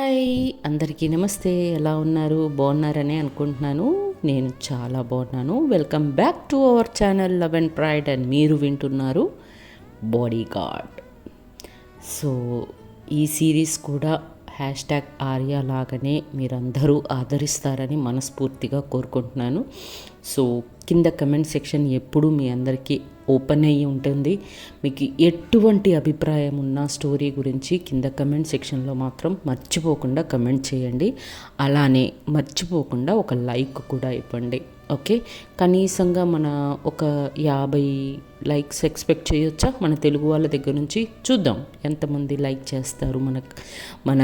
Hi అందరికీ నమస్తే. ఎలా ఉన్నారు? బాగున్నారని అనుకుంటున్నాను. నేను చాలా బాగున్నాను. Welcome back to our channel love and pride and మీరు వింటున్నారు బాడీ గార్డ్. సో ఈ సిరీస్ కూడా #ఆర్య లాగానే మీరందరూ ఆదరిస్తారని మనస్ఫూర్తిగా కోరుకుంటున్నాను. సో కింద కమెంట్ సెక్షన్ ఎప్పుడూ మీ అందరికీ ఓపెన్ అయ్యి ఉంటుంది. మీకు ఎటువంటి అభిప్రాయం ఉన్న స్టోరీ గురించి కింద కమెంట్ సెక్షన్లో మాత్రం మర్చిపోకుండా కమెంట్ చేయండి. అలానే మర్చిపోకుండా ఒక లైక్ కూడా ఇవ్వండి. ఓకే, కనీసంగా మన ఒక 50 లైక్స్ ఎక్స్పెక్ట్ చేయొచ్చా మన తెలుగు వాళ్ళ దగ్గర నుంచి? చూద్దాం ఎంతమంది లైక్ చేస్తారు మన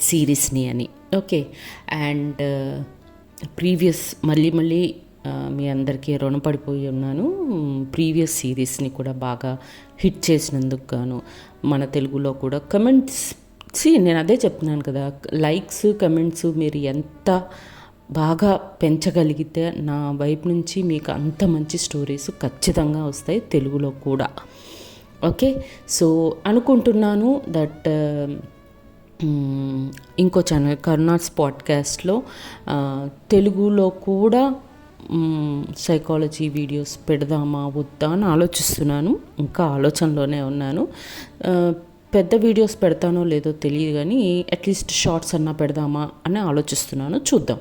సిరీస్ని అని. ఓకే, అండ్ ప్రీవియస్ మళ్ళీ మీ అందరికీ రుణపడిపోయి ఉన్నాను. ప్రీవియస్ సిరీస్ని కూడా బాగా హిట్ చేసినందుకు గాను మన తెలుగులో కూడా కమెంట్స్ నేను అదే చెప్తున్నాను కదా, లైక్స్ కమెంట్స్ మీరు ఎంత బాగా పెంచగలిగితే నా వైపు నుంచి మీకు అంత మంచి స్టోరీస్ ఖచ్చితంగా వస్తాయి తెలుగులో కూడా. ఓకే, సో అనుకుంటున్నాను దట్ ఇంకో ఛానల్ కరుణాస్ పాడ్కాస్ట్లో తెలుగులో కూడా సైకాలజీ వీడియోస్ పెడదామా వద్దా అని ఆలోచిస్తున్నాను. ఇంకా ఆలోచనలోనే ఉన్నాను. పెద్ద వీడియోస్ పెడతానో లేదో తెలియదు, కానీ అట్లీస్ట్ షార్ట్స్ అన్నా పెడదామా అని ఆలోచిస్తున్నాను. చూద్దాం,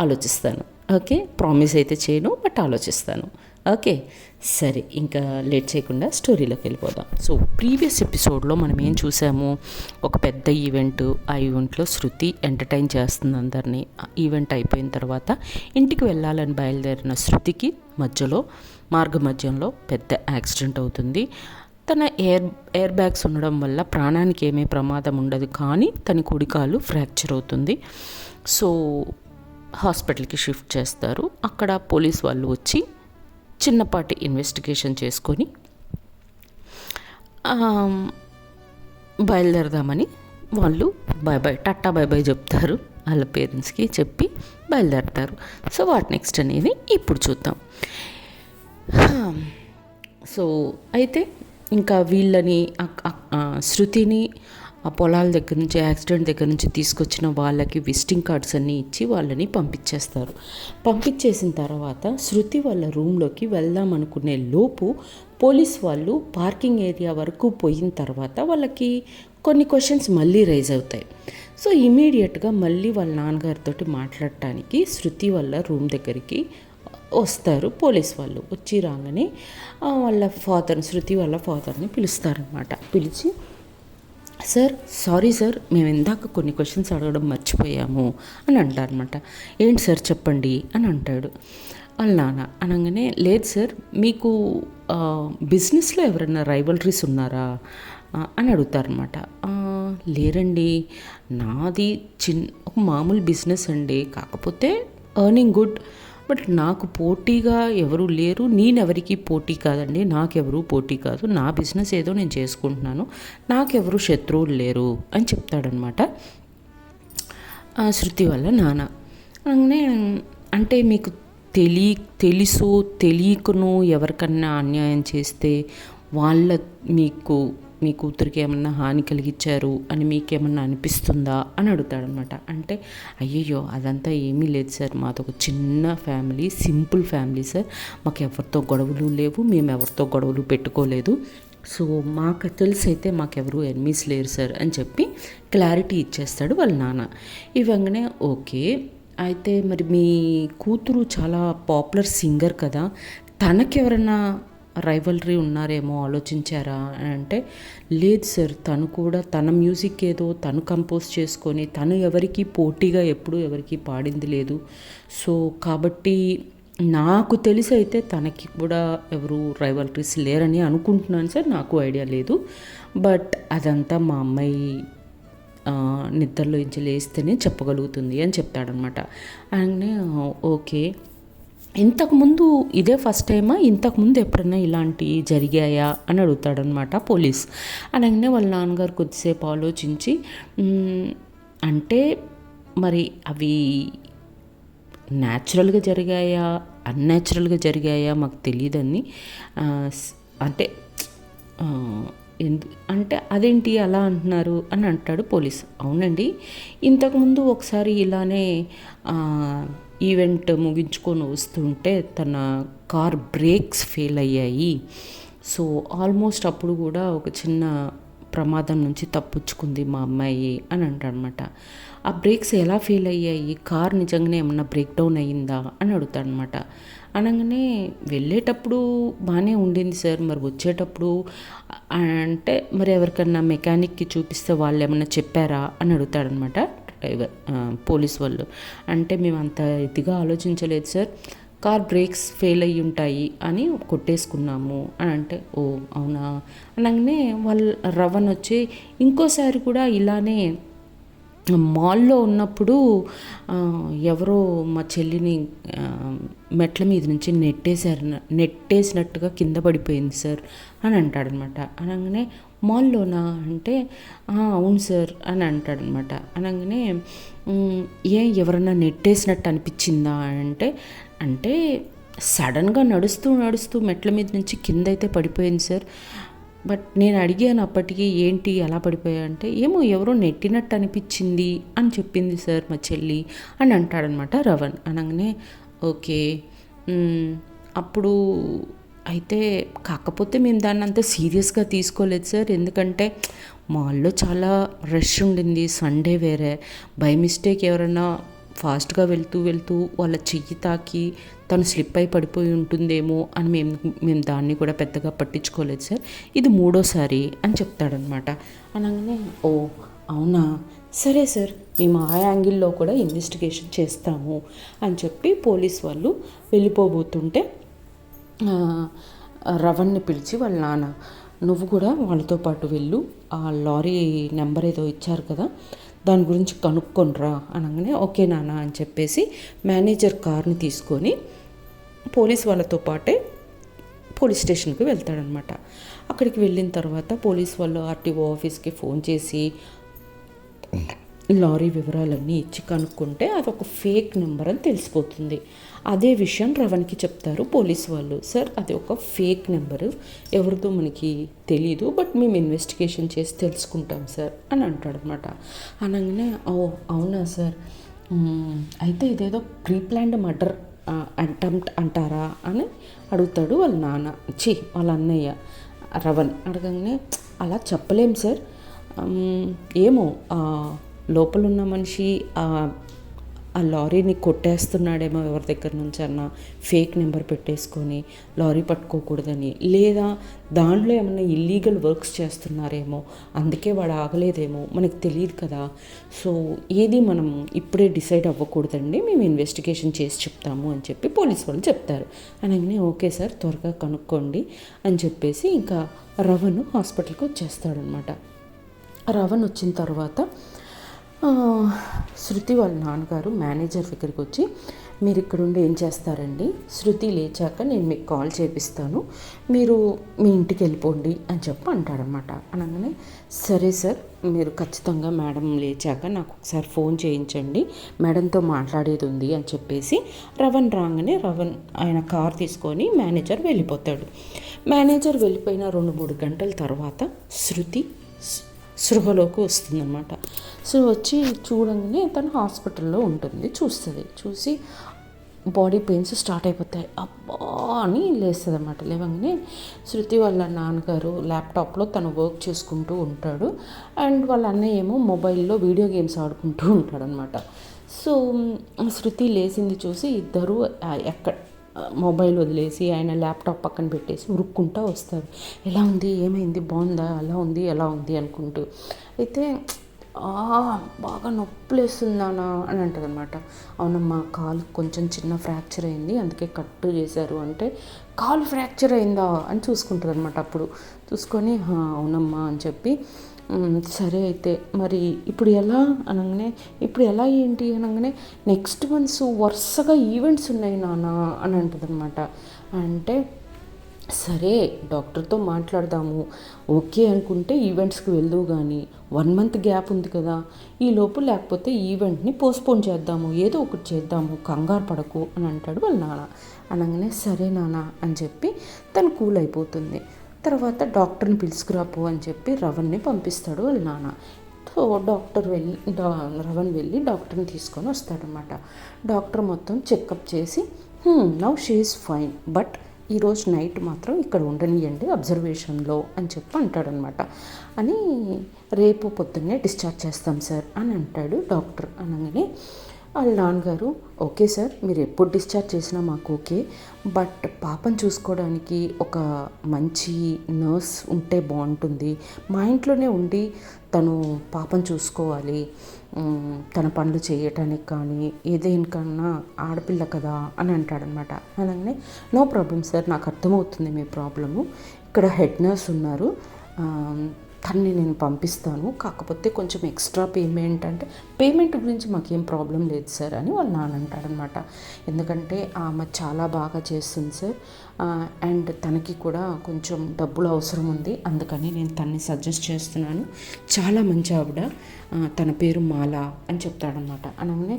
ఆలోచిస్తాను. ఓకే, ప్రామిస్ అయితే చేయను, బట్ ఆలోచిస్తాను. ఓకే, సరే, ఇంకా లేట్ చేయకుండా స్టోరీలోకి వెళ్ళిపోదాం. సో ప్రీవియస్ ఎపిసోడ్లో మనం ఏం చూసాము? ఒక పెద్ద ఈవెంట్. ఆ ఈవెంట్లో శృతి ఎంటర్టైన్ చేస్తుంది అందరినీ. ఈవెంట్ అయిపోయిన తర్వాత ఇంటికి వెళ్ళాలని బయలుదేరిన శృతికి మార్గమధ్యంలో పెద్ద యాక్సిడెంట్ అవుతుంది. తన ఎయిర్ బ్యాగ్స్ ఉండడం వల్ల ప్రాణానికి ఏమీ ప్రమాదం ఉండదు, కానీ తన కుడికాలు ఫ్రాక్చర్ అవుతుంది. సో హాస్పిటల్కి షిఫ్ట్ చేస్తారు. అక్కడ పోలీస్ వాళ్ళు వచ్చి చిన్నపాటి ఇన్వెస్టిగేషన్ చేసుకొని బయలుదేరదామని వాళ్ళు టాటా బై చెప్తారు. వాళ్ళ పేరెంట్స్కి చెప్పి బయలుదేరతారు. సో వాట్ నెక్స్ట్ అనేది ఇప్పుడు చూద్దాం. సో అయితే ఇంకా వీళ్ళని శృతిని ఆ పొలాల దగ్గర నుంచి, యాక్సిడెంట్ దగ్గర నుంచి తీసుకొచ్చిన వాళ్ళకి విజిటింగ్ కార్డ్స్ అన్నీ ఇచ్చి వాళ్ళని పంపించేస్తారు. పంపించేసిన తర్వాత శృతి వాళ్ళ రూమ్లోకి వెళ్దాం అనుకునే లోపు పోలీస్ వాళ్ళు పార్కింగ్ ఏరియా వరకు పోయిన తర్వాత వాళ్ళకి కొన్ని క్వశ్చన్స్ మళ్ళీ రైజ్ అవుతాయి. సో ఇమీడియట్గా మళ్ళీ వాళ్ళ నాన్నగారితో మాట్లాడటానికి శృతి వాళ్ళ రూమ్ దగ్గరికి వస్తారు పోలీస్ వాళ్ళు. వచ్చి రాగానే శృతి వాళ్ళ ఫాదర్ని పిలుస్తారనమాట. పిలిచి, సారీ సార్, మేము ఇందాక కొన్ని క్వశ్చన్స్ అడగడం మర్చిపోయాము అని అంటారనమాట. ఏంటి సార్ చెప్పండి అని అంటాడు వాళ్ళ నాన్న. అనగానే, లేదు సార్, మీకు బిజినెస్లో ఎవరైనా రైవలరీస్ ఉన్నారా అని అడుగుతారనమాట. లేరండి, నాది ఒక మామూలు బిజినెస్ అండి, కాకపోతే ఎర్నింగ్ గుడ్, బట్ నాకు పోటీగా ఎవరు లేరు, నేనెవరికి పోటీ కాదండి, నాకెవరు పోటీ కాదు, నా బిజినెస్ ఏదో నేను చేసుకుంటున్నాను, నాకెవరు శత్రువులు లేరు అని చెప్తాడనమాట శృతి వాళ్ళ నాన్న. అంటే మీకు తెలుసు తెలియకును ఎవరికన్నా అన్యాయం చేస్తే మీ కూతురికి ఏమన్నా హాని కలిగించారు అని మీకేమన్నా అనిపిస్తుందా అని అడుగుతాడనమాట. అంటే అయ్యయ్యో అదంతా ఏమీ లేదు సార్, మాదొక చిన్న ఫ్యామిలీ, సింపుల్ ఫ్యామిలీ సార్, మాకు ఎవరితో గొడవలు లేవు, మేము ఎవరితో గొడవలు పెట్టుకోలేదు, సో మాకు తెలిసి అయితే మాకెవరు ఎనిమీస్ లేరు సార్ అని చెప్పి క్లారిటీ ఇచ్చేస్తాడు వాళ్ళ నాన్న. ఇవ్వగానే ఓకే, అయితే మరి మీ కూతురు చాలా పాపులర్ సింగర్ కదా, తనకెవరన్నా రైవలరీ ఉన్నారేమో ఆలోచించారా అని అంటే, లేదు సార్, తను కూడా తన మ్యూజిక్ ఏదో తను కంపోజ్ చేసుకొని తను ఎవరికి పోటీగా ఎప్పుడూ ఎవరికి పాడింది లేదు, సో కాబట్టి నాకు తెలిసి అయితే తనకి కూడా ఎవరు రైవలరీస్ లేరని అనుకుంటున్నాను సార్, నాకు ఐడియా లేదు, బట్ అదంతా మా అమ్మాయి నిద్రలో నుంచి లేస్తేనే చెప్పగలుగుతుంది అని చెప్తాడనమాట. అండ్ ఓకే, ఇంతకుముందు ఇదే ఫస్ట్ టైమా, ఇంతకుముందు ఎప్పుడైనా ఇలాంటివి జరిగాయా అని అడుగుతాడనమాట పోలీస్. అనగానే వాళ్ళ నాన్నగారు కొద్దిసేపు ఆలోచించి, అంటే మరి అవి న్యాచురల్గా జరిగాయా అన్యాచురల్గా జరిగాయా మాకు తెలియదని, అంటే అంటే అదేంటి అలా అంటున్నారు అని అంటాడు పోలీస్. అవునండి, ఇంతకుముందు ఒకసారి ఇలానే ఈవెంట్ ముగించుకొని వస్తుంటే తన కార్ బ్రేక్స్ ఫెయిల్ అయ్యాయి. సో ఆల్మోస్ట్ అప్పుడు కూడా ఒక చిన్న ప్రమాదం నుంచి తప్పించుకుంది మా అమ్మాయి అని అంటాడనమాట. ఆ బ్రేక్స్ ఎలా ఫెయిల్ అయ్యాయి, కార్ నిజంగానే ఏమన్నా బ్రేక్ డౌన్ అయ్యిందా అని అడుగుతాడనమాట. అనగానే వెళ్ళేటప్పుడు బాగానే ఉండింది సార్, మరి వచ్చేటప్పుడు అంటే మరి ఎవరికన్నా మెకానిక్కి చూపిస్తే వాళ్ళు ఏమన్నా చెప్పారా అని అడుగుతాడనమాట డ్రైవర్ పోలీస్ వాళ్ళు. అంటే మేము అంత ఇదిగా ఆలోచించలేదు సార్, కార్ బ్రేక్స్ ఫెయిల్ అయ్యి ఉంటాయి అని కొట్టేసుకున్నాము అని అంటే, ఓ అవునా అనగానే వాళ్ళు రవణ్ వచ్చి ఇంకోసారి కూడా ఇలానే మాల్లో ఉన్నప్పుడు ఎవరో మా చెల్లిని మెట్ల మీద నుంచి నెట్టేసినట్టుగా కింద పడిపోయింది సార్ అని అంటాడనమాట. అనగానే మాల్లోనా అంటే అవును సార్ అని అంటాడనమాట. అనగానే ఎవరన్నా నెట్టేసినట్టు అనిపించిందా అంటే అంటే సడన్గా నడుస్తూ నడుస్తూ మెట్ల మీద నుంచి కింద అయితే పడిపోయింది సార్. బట్ నేను అడిగాను అప్పటికి, ఏంటి అలా పడిపోయా అంటే ఏమో ఎవరో నెట్టినట్టు అనిపించింది అని చెప్పింది సార్ మా చెల్లి అని అంటాడనమాట రవణ్. అనగానే ఓకే, అప్పుడు అయితే కాకపోతే మేము దాన్ని అంత సీరియస్గా తీసుకోలేదు సార్, ఎందుకంటే మాల్లో చాలా రష్ ఉండింది, సండే వేరే, బై మిస్టేక్ ఎవరైనా ఫాస్ట్గా వెళ్తూ వెళ్తూ వాళ్ళ చెయ్యి తాకి తను స్లిప్ అయి పడిపోయి ఉంటుందేమో అని మేము దాన్ని కూడా పెద్దగా పట్టించుకోలేదు సార్, ఇది మూడోసారి అని చెప్తాడనమాట. అనగానే ఓ అవునా, సరే సార్ మేము ఆ యాంగిల్లో కూడా ఇన్వెస్టిగేషన్ చేస్తాము అని చెప్పి పోలీస్ వాళ్ళు వెళ్ళిపోబోతుంటే రవణ్ని పిలిచి వాళ్ళ నాన్న, నువ్వు కూడా వాళ్ళతో పాటు వెళ్ళు, ఆ లారీ నెంబర్ ఏదో ఇచ్చారు కదా దాని గురించి కనుక్కొనిరా అనగానే ఓకే నాన్న అని చెప్పేసి మేనేజర్ కార్ని తీసుకొని పోలీస్ వాళ్ళతో పాటే పోలీస్ స్టేషన్కి వెళ్తాడనమాట. అక్కడికి వెళ్ళిన తర్వాత పోలీస్ వాళ్ళు ఆర్టీఓ ఆఫీస్కి ఫోన్ చేసి లారీ వివరాలన్నీ ఇచ్చి కనుక్కుంటే అదొక ఫేక్ నెంబర్ అని తెలిసిపోతుంది. అదే విషయం రవణ్కి చెప్తారు పోలీస్ వాళ్ళు. సార్ అది ఒక ఫేక్ నెంబరు, ఎవరితో మనకి తెలీదు, బట్ మేము ఇన్వెస్టిగేషన్ చేసి తెలుసుకుంటాం సార్ అని అంటాడనమాట. అనగానే ఓ అవునా సార్, అయితే ఇదేదో ప్రీ ప్లాన్డ్ మర్డర్ అటెంప్ట్ అంటారా అని అడుగుతాడు వాళ్ళ నాన్న, వాళ్ళ అన్నయ్య రవణ్. అడగగానే అలా చెప్పలేం సార్, ఏమో లోపలున్న మనిషి ఆ లారీని కొట్టేస్తున్నాడేమో ఎవరి దగ్గర నుంచి అన్న ఫేక్ నెంబర్ పెట్టేసుకొని లారీ పట్టుకోకూడదని, లేదా దాంట్లో ఏమన్నా ఇల్లీగల్ వర్క్స్ చేస్తున్నారేమో అందుకే వాడు ఆగలేదేమో, మనకు తెలియదు కదా, సో ఏది మనం ఇప్పుడే డిసైడ్ అవ్వకూడదండి, మేము ఇన్వెస్టిగేషన్ చేసి చెప్తాము అని చెప్పి పోలీస్ వాళ్ళు చెప్తారు. అనగానే ఓకే సార్ త్వరగా కనుక్కోండి అని చెప్పేసి ఇంకా రవణ్ హాస్పిటల్కి వచ్చేస్తాడనమాట. రవణ్ వచ్చిన తర్వాత శృతి వాళ్ళ నాన్నగారు మేనేజర్ దగ్గరికి వచ్చి, మీరు ఇక్కడ ఉండి ఏం చేస్తారండి, శృతి లేచాక నేను మీకు కాల్ చేపిస్తాను, మీరు మీ ఇంటికి వెళ్ళిపోండి అని చెప్పి అంటాడనమాట. అనగానే సరే సార్, మీరు ఖచ్చితంగా మేడం లేచాక నాకు ఒకసారి ఫోన్ చేయించండి, మేడంతో మాట్లాడేది ఉంది అని చెప్పేసి రవణ్ రాగానే ఆయన కార్ తీసుకొని మేనేజర్ వెళ్ళిపోతాడు. మేనేజర్ వెళ్ళిపోయిన 2-3 గంటల తర్వాత శృతి సృహలోకి వస్తుందన్నమాట. సో వచ్చి చూడంగానే తను హాస్పిటల్లో ఉంటుంది, చూసి బాడీ పెయిన్స్ స్టార్ట్ అయిపోతాయి, అబ్బా అని లేస్తుంది అన్నమాట. లేవగానే శృతి వాళ్ళ నాన్నగారు ల్యాప్టాప్లో తను వర్క్ చేసుకుంటూ ఉంటాడు, అండ్ వాళ్ళ అన్నయ్య ఏమో మొబైల్లో వీడియో గేమ్స్ ఆడుకుంటూ ఉంటాడనమాట. సో శృతి లేచింది చూసి ఇద్దరు మొబైల్ వదిలేసి ఆయన ల్యాప్టాప్ పక్కన పెట్టేసి ఉరుక్కుంటూ వస్తారు. ఎలా ఉంది, ఏమైంది, బాగుందా, అలా ఉంది ఎలా ఉంది అనుకుంటూ. అయితే బాగా నొప్పులేస్తుందానా అని అంటుంది అనమాట. అవునమ్మా, కాలు కొంచెం చిన్న ఫ్రాక్చర్ అయింది, అందుకే కట్టు చేశారు అంటే, కాలు ఫ్రాక్చర్ అయిందా అని చూసుకుంటుంది అనమాట. అప్పుడు చూసుకొని అవునమ్మా అని చెప్పి సరే అయితే మరి ఇప్పుడు ఎలా అనగానే, ఇప్పుడు ఎలా ఏంటి అనగానే, నెక్స్ట్ మంత్స్ వరుసగా ఈవెంట్స్ ఉన్నాయి నాన్న అని అంటుంది అనమాట. అంటే సరే డాక్టర్తో మాట్లాడదాము, ఓకే అనుకుంటే ఈవెంట్స్కి వెళ్దువు కానీ 1 మంత్ గ్యాప్ ఉంది కదా, ఈ లోపు లేకపోతే ఈవెంట్ని పోస్ట్పోన్ చేద్దాము, ఏదో ఒకటి చేద్దాము, కంగారు పడకు అని అంటాడు వాళ్ళ నాన్న. అనగానే సరే నాన్న అని చెప్పి తను కూల్ అయిపోతుంది. తర్వాత డాక్టర్ని పిలుచుకురాపు అని చెప్పి రవణ్ని పంపిస్తాడు వాళ్ళ నాన్న. సో రవణ్ వెళ్ళి డాక్టర్ని తీసుకొని వస్తాడనమాట. డాక్టర్ మొత్తం చెకప్ చేసి now she is fine, but ఈరోజు నైట్ మాత్రం ఇక్కడ ఉండనియండి అబ్జర్వేషన్లో అని చెప్పి అంటాడనమాట. అని రేపు పొద్దున్నే డిశ్చార్జ్ చేస్తాం సార్ అని అంటాడు డాక్టర్. అనగానే వాళ్ళ నాన్నగారు, ఓకే సార్, మీరు ఎప్పుడు డిశ్చార్జ్ చేసినా మాకు ఓకే, బట్ పాపను చూసుకోవడానికి ఒక మంచి నర్స్ ఉంటే బాగుంటుంది. మా ఇంట్లోనే ఉండి తను పాపను చూసుకోవాలి, తన పనులు చేయటానికి కానీ ఏదేనికన్నా ఆడపిల్ల కదా అని అంటాడనమాట. అనగానే నో ప్రాబ్లం సార్, నాకు అర్థమవుతుంది మీ ప్రాబ్లము. ఇక్కడ హెడ్ నర్స్ ఉన్నారు, తన్ని నేను పంపిస్తాను, కాకపోతే కొంచెం ఎక్స్ట్రా పేమెంట్ గురించి మాకేం ప్రాబ్లం లేదు సార్ అని వాళ్ళ నాన్న అంటాడనమాట. ఎందుకంటే ఆమె చాలా బాగా చేస్తుంది సార్, అండ్ తనకి కూడా కొంచెం డబ్బులు అవసరం ఉంది, అందుకని నేను తన్ని సజెస్ట్ చేస్తున్నాను. చాలా మంచి ఆవిడ, తన పేరు మాల అని చెప్తాడనమాట. అనగానే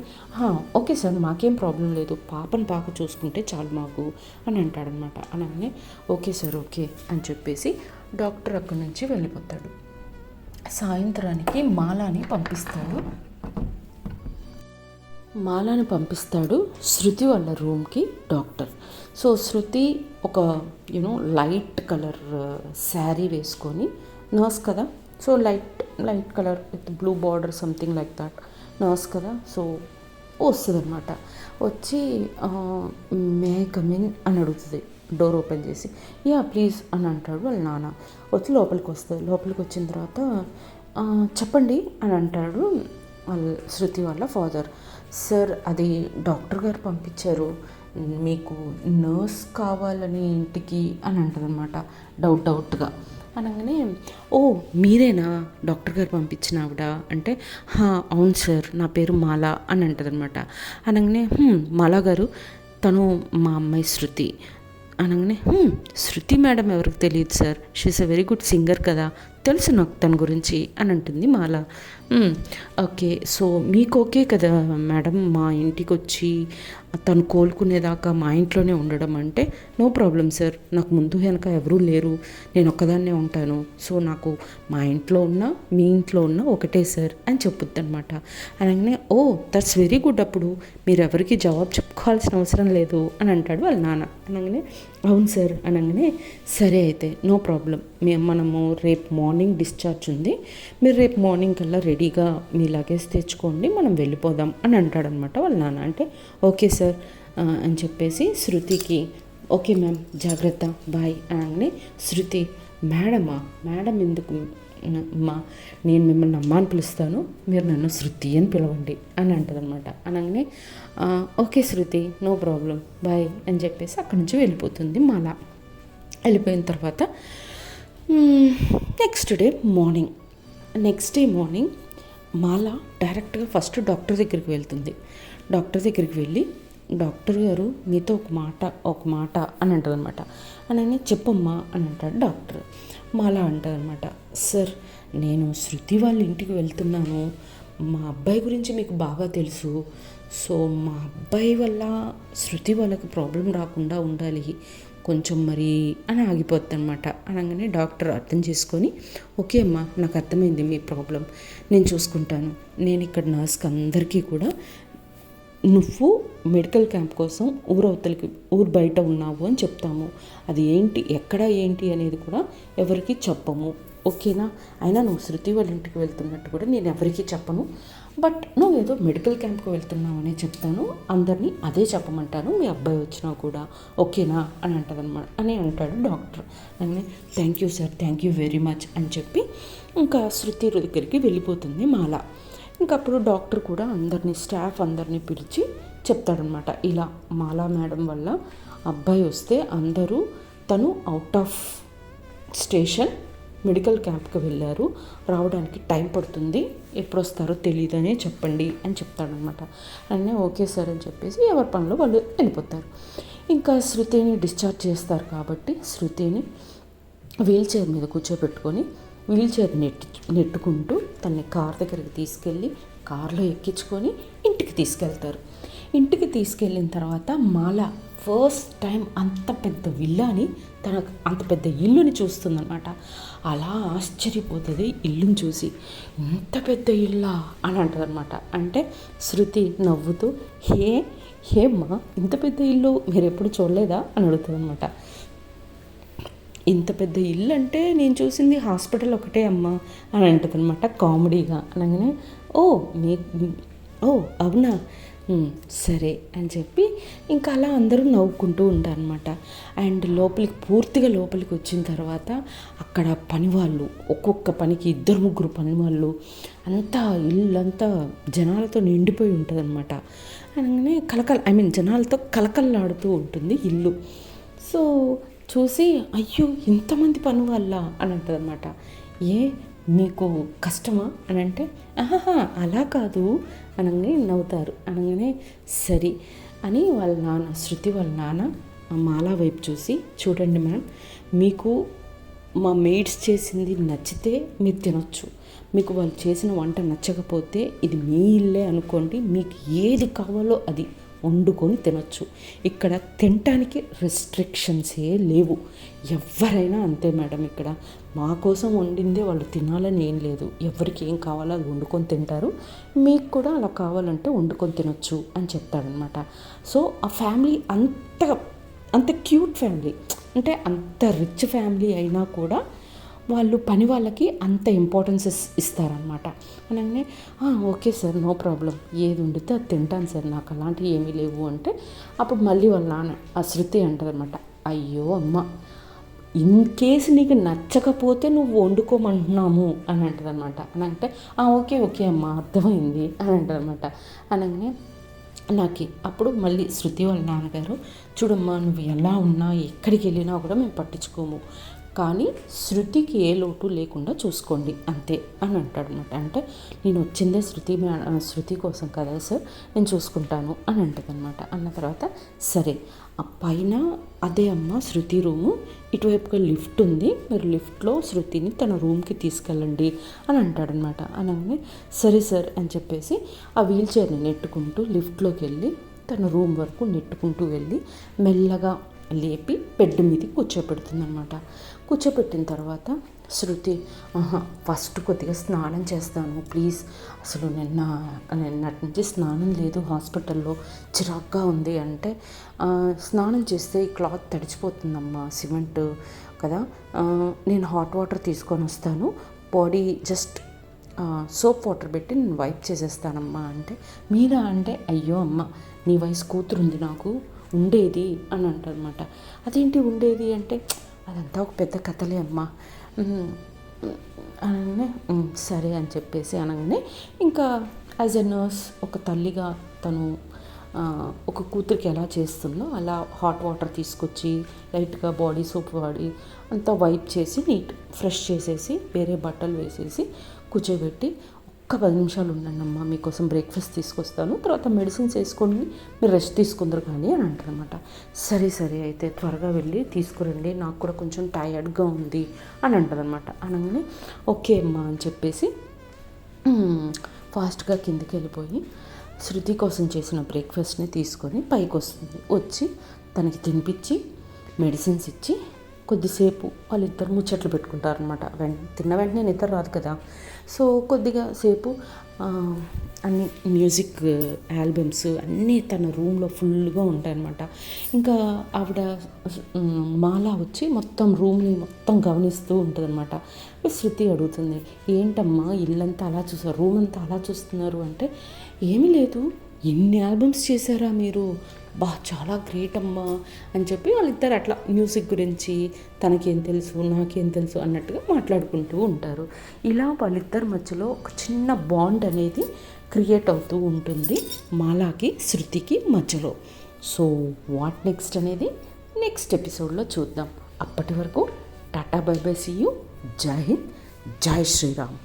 ఓకే సార్, మాకేం ప్రాబ్లం లేదు, పాపను బాగా చూసుకుంటే చాలు మాకు అని అంటాడనమాట. అనగానే ఓకే సార్, ఓకే అని చెప్పేసి డాక్టర్ అక్కడి నుంచి వెళ్ళిపోతాడు. సాయంత్రానికి మాలాని పంపిస్తాడు శృతి వాళ్ళ రూమ్కి డాక్టర్. సో శృతి ఒక లైట్ కలర్ శారీ వేసుకొని, నర్స్ కదా, so light colour with blue border something like that, nurse కదా, సో వస్తుంది అనమాట. వచ్చి మే కమిన్ అని అడుగుతుంది డోర్ ఓపెన్ చేసి. యా ప్లీజ్ అని అంటాడు వాళ్ళ నాన్న. వచ్చి లోపలికి వస్తుంది. లోపలికి వచ్చిన తర్వాత చెప్పండి అని అంటాడు వాళ్ళ శృతి వాళ్ళ ఫాదర్. సార్, అది డాక్టర్ గారు పంపించారు, మీకు నర్స్ కావాలని ఇంటికి అని అంటదనమాట డౌట్గా. అనగానే ఓ మీరేనా డాక్టర్ గారు పంపించిన ఆవిడ అంటే, అవును సార్, నా పేరు మాల అని అంటదనమాట. అనగానే మాలా గారు, తను మా అమ్మాయి శృతి. అనగానే శృతి మేడం ఎవరికి తెలియదు sir, she is a very good singer కదా, తెలుసు నాకు తన గురించి అని అంటుంది మాల. ఓకే, సో మీకు ఓకే కదా మేడం మా ఇంటికి వచ్చి తను కోలుకునేదాకా మా ఇంట్లోనే ఉండడం అంటే? నో ప్రాబ్లం సార్, నాకు ముందు వెనక ఎవరూ లేరు, నేను ఒక్కదాన్నే ఉంటాను, సో నాకు మా ఇంట్లో ఉన్నా మీ ఇంట్లో ఉన్నా ఒకటే సార్ అని చెప్పుద్ది అనమాట. అనగానే ఓ దట్స్ వెరీ గుడ్, అప్పుడు మీరు ఎవరికి జవాబు చెప్పుకోవాల్సిన అవసరం లేదు అని అంటాడు వాళ్ళ నాన్న. అనగానే అవును సార్ అనగానే సరే అయితే నో ప్రాబ్లం, మనము రేపు మార్నింగ్ డిశ్చార్జ్ ఉంది, మీరు రేపు మార్నింగ్ కల్లా రెడీగా మీ లగేజ్ తెచ్చుకోండి, మనం వెళ్ళిపోదాం అని అంటాడనమాట వాళ్ళ నాన్న. అంటే ఓకే సార్ అని చెప్పేసి శృతికి ఓకే మ్యామ్ జాగ్రత్త బాయ్ అనగానే శృతి మేడం ఎందుకు నేను మిమ్మల్ని అమ్మ అని పిలుస్తాను, మీరు నన్ను శృతి అని పిలవండి అని అంటదనమాట. అనగానే ఓకే శృతి నో ప్రాబ్లం బాయ్ అని చెప్పేసి అక్కడి నుంచి వెళ్ళిపోతుంది మాల. వెళ్ళిపోయిన తర్వాత నెక్స్ట్ డే మార్నింగ్ మాల డైరెక్ట్గా ఫస్ట్ డాక్టర్ దగ్గరికి వెళ్తుంది. డాక్టర్ దగ్గరికి వెళ్ళి, డాక్టర్ గారు మీతో ఒక మాట అని అంటదనమాట. అనగానే చెప్పమ్మా అని అంటాడు డాక్టర్. మాల అంటదనమాట, సార్ నేను శృతి వాళ్ళ ఇంటికి వెళ్తున్నాను, మా అబ్బాయి గురించి మీకు బాగా తెలుసు, సో మా అబ్బాయి వల్ల శృతి వాళ్ళకి ప్రాబ్లం రాకుండా ఉండాలి కొంచెం మరి అని ఆగిపోద్ది అనమాట. అనగానే డాక్టర్ అర్థం చేసుకొని ఓకే అమ్మా నాకు అర్థమైంది మీ ప్రాబ్లం, నేను చూసుకుంటాను, నేను ఇక్కడ నర్స్కి అందరికీ కూడా నువ్వు మెడికల్ క్యాంప్ కోసం ఊరు బయట ఉన్నావు అని చెప్తాము, అది ఏంటి ఎక్కడ ఏంటి అనేది కూడా ఎవరికి చెప్పము, ఓకేనా? అయినా నువ్వు శృతి వాళ్ళ ఇంటికి వెళ్తున్నట్టు కూడా నేను ఎవరికి చెప్పను, బట్ నువ్వు ఏదో మెడికల్ క్యాంప్కి వెళ్తున్నావు అనే చెప్తాను, అందరినీ అదే చెప్పమంటాను, మీ అబ్బాయి వచ్చినా కూడా ఓకేనా అని అంటాడు డాక్టర్. అని thank you sir, thank you very much అని చెప్పి ఇంకా శృతి దగ్గరికి వెళ్ళిపోతుంది మాల. ఇంకప్పుడు డాక్టర్ కూడా స్టాఫ్ అందరినీ పిలిచి చెప్తాడనమాట, ఇలా మాలా మేడం వల్ల అబ్బాయి వస్తే అందరూ తను అవుట్ ఆఫ్ స్టేషన్ మెడికల్ క్యాంప్కి వెళ్ళారు, రావడానికి టైం పడుతుంది, ఎప్పుడు వస్తారో తెలియదనే చెప్పండి అని చెప్తాడనమాట. అన్నీ ఓకే సార్ అని చెప్పేసి ఎవరి పనిలో వాళ్ళు వెళ్ళిపోతారు. ఇంకా శృతిని డిశ్చార్జ్ చేస్తారు కాబట్టి శృతిని వీల్ చైర్ మీద కూర్చోబెట్టుకొని వీల్ చైర్ నెట్టుకుంటూ తన్ని కార్ దగ్గరికి తీసుకెళ్ళి కార్లో ఎక్కించుకొని ఇంటికి తీసుకెళ్తారు. ఇంటికి తీసుకెళ్ళిన తర్వాత మాల ఫస్ట్ టైం అంత పెద్ద విల్లాని, తనకు అంత పెద్ద ఇల్లుని చూస్తుందన్నమాట. అలా ఆశ్చర్యపోతుంది ఇల్లుని చూసి. ఇంత పెద్ద ఇల్లా అని అంటదనమాట. అంటే శృతి నవ్వుతూ, హేమ్మా ఇంత పెద్ద ఇల్లు మీరు ఎప్పుడు చూడలేదా అని అడుగుతుంది అనమాట. ఇంత పెద్ద ఇల్లు అంటే నేను చూసింది హాస్పిటల్ ఒకటే అమ్మా అని అంటుంది అనమాట కామెడీగా. అనగానే ఓ అవునా, సరే అని చెప్పి ఇంకా అలా అందరూ నవ్వుకుంటూ ఉంటారనమాట. అండ్ పూర్తిగా లోపలికి వచ్చిన తర్వాత అక్కడ పనివాళ్ళు, ఒక్కొక్క పనికి 2-3 పనివాళ్ళు, అంతా ఇల్లంతా జనాలతో నిండిపోయి ఉంటుంది అనమాట. అనగానే జనాలతో కలకల్లాడుతూ ఉంటుంది ఇల్లు. సో చూసి అయ్యో ఇంతమంది పని వాళ్ళ అని అంటుంది అనమాట. మీకు కష్టమా అని అంటే, అలా కాదు అనగానే నవ్వుతారు. అనగానే సరే అని వాళ్ళ నాన్న, శృతి వాళ్ళ నాన్న మాలా వైపు చూసి, చూడండి మ్యామ్, మీకు మా మెయిడ్స్ చేసింది నచ్చితే మీరు తినొచ్చు, మీకు వాళ్ళు చేసిన వంట నచ్చకపోతే ఇది మీ ఇల్లే అనుకోండి, మీకు ఏది కావాలో అది వండుకొని తినొచ్చు. ఇక్కడ తినటానికి రెస్ట్రిక్షన్సే లేవు. ఎవరైనా అంతే మేడం, ఇక్కడ మా కోసం వండిందే వాళ్ళు తినాలని ఏం లేదు. ఎవరికి ఏం కావాలో అది వండుకొని తింటారు, మీకు కూడా అలా కావాలంటే వండుకొని తినొచ్చు అని చెప్తాడనమాట. సో ఆ ఫ్యామిలీ అంత క్యూట్ ఫ్యామిలీ, అంటే అంత రిచ్ ఫ్యామిలీ అయినా కూడా వాళ్ళు పని వాళ్ళకి అంత ఇంపార్టెన్స్ ఇస్తారనమాట. అనగానే ఓకే సార్, నో ప్రాబ్లం, ఏది వండితే అది తింటాను సార్, నాకు అలాంటివి ఏమీ లేవు అంటే, అప్పుడు మళ్ళీ వాళ్ళ నాన్న ఆ శృతి అంటారనమాట, అయ్యో అమ్మ, ఇన్ కేసు నీకు నచ్చకపోతే నువ్వు వండుకోమంటున్నాము అని అంటదనమాట. అని అంటే ఓకే అమ్మ, అర్థమైంది అని అంటారనమాట. అనగానే అప్పుడు మళ్ళీ శృతి వాళ్ళ నాన్నగారు, చూడమ్మా, నువ్వు ఎలా ఉన్నా ఎక్కడికి వెళ్ళినా కూడా మేము పట్టించుకోము, కానీ శృతికి ఏ లోటు లేకుండా చూసుకోండి అంతే అని అంటాడనమాట. అంటే నేను వచ్చిందే శృతి కోసం కదా సార్, నేను చూసుకుంటాను అని అంటదనమాట. అన్న తర్వాత సరే, ఆ పైన అదే అమ్మ శృతి రూము, ఇటువైపుగా లిఫ్ట్ ఉంది, మీరు లిఫ్ట్లో శృతిని తన రూమ్కి తీసుకెళ్ళండి అని అంటాడనమాట. అనగానే సరే సార్ అని చెప్పేసి ఆ వీల్ చైర్ని నెట్టుకుంటూ లిఫ్ట్లోకి వెళ్ళి తన రూమ్ వరకు నెట్టుకుంటూ వెళ్ళి మెల్లగా లేపి బెడ్ మీదకి కూర్చోపెడుతుందనమాట. కూర్చోపెట్టిన తర్వాత శృతి, ఫస్ట్ కొద్దిగా స్నానం చేస్తాను ప్లీజ్, అసలు నిన్నటి నుంచి స్నానం లేదు, హాస్పిటల్లో చిరాగ్గా ఉంది అంటే, స్నానం చేస్తే ఈ క్లాత్ తడిచిపోతుందమ్మా, సిమెంట్ కదా, నేను హాట్ వాటర్ తీసుకొని వస్తాను, బాడీ జస్ట్ సోప్ వాటర్ పెట్టి నేను వైప్ చేసేస్తానమ్మా అంటే, మీరా అంటే, అయ్యో అమ్మ, నీ వయసు కూతురుంది నాకు, ఉండేది అని అంటారనమాట. అదేంటి ఉండేది అంటే, అదంతా ఒక పెద్ద కథలే అమ్మ అనగానే సరే అని చెప్పేసి అనగానే ఇంకా యాజ్ ఎ నర్స్, ఒక తల్లిగా తను ఒక కూతురికి ఎలా చేస్తుందో అలా హాట్ వాటర్ తీసుకొచ్చి లైట్గా బాడీ సోప్ వాడి అంతా వైప్ చేసి ఫ్రెష్ చేసేసి వేరే బట్టలు వేసేసి కూర్చోబెట్టి, ఒక్క 10 నిమిషాలు ఉండండి అమ్మా, మీకోసం బ్రేక్ఫాస్ట్ తీసుకొస్తాను, తర్వాత మెడిసిన్స్ వేసుకోండి, మీరు రెస్ట్ తీసుకుందరు కానీ అని అంటారనమాట. సరే అయితే త్వరగా వెళ్ళి తీసుకురండి, నాకు కూడా కొంచెం టయర్డ్గా ఉంది అని అంటారనమాట. అనగానే ఓకే అమ్మా అని చెప్పేసి ఫాస్ట్గా కిందికి వెళ్ళిపోయి శృతి కోసం చేసిన బ్రేక్ఫాస్ట్ని తీసుకొని పైకి వస్తుంది. వచ్చి తనకి తినిపించి మెడిసిన్స్ ఇచ్చి కొద్దిసేపు వాళ్ళిద్దరు ముచ్చట్లు పెట్టుకుంటారనమాట. తిన్న వెంటనే నిద్ర రాదు కదా, సో కొద్దిగా సేపు అన్ని మ్యూజిక్ ఆల్బమ్స్ అన్నీ తన రూమ్లో ఫుల్గా ఉంటాయన్నమాట. ఇంకా ఆవిడ మాల వచ్చి మొత్తం రూమ్ని మొత్తం గమనిస్తూ ఉంటుందన్నమాట. శృతి అడుగుతుంది, ఏంటమ్మా ఇల్లంతా అలా చూసారు, రూమ్ అంతా అలా చూస్తున్నారు అంటే, ఏమీ లేదు, ఎన్ని ఆల్బమ్స్ చేశారా మీరు, చాలా గ్రేట్ అమ్మా అని చెప్పి వాళ్ళిద్దరు అట్లా మ్యూజిక్ గురించి తనకేం తెలుసు నాకేం తెలుసు అన్నట్టుగా మాట్లాడుకుంటూ ఉంటారు. ఇలా వాళ్ళిద్దరి మధ్యలో ఒక చిన్న బాండ్ అనేది క్రియేట్ అవుతూ ఉంటుంది మాలాకి శృతికి మధ్యలో. సో వాట్ నెక్స్ట్ అనేది నెక్స్ట్ ఎపిసోడ్లో చూద్దాం. అప్పటి వరకు tata bye bye, see you, జై హింద్, జై శ్రీరామ్.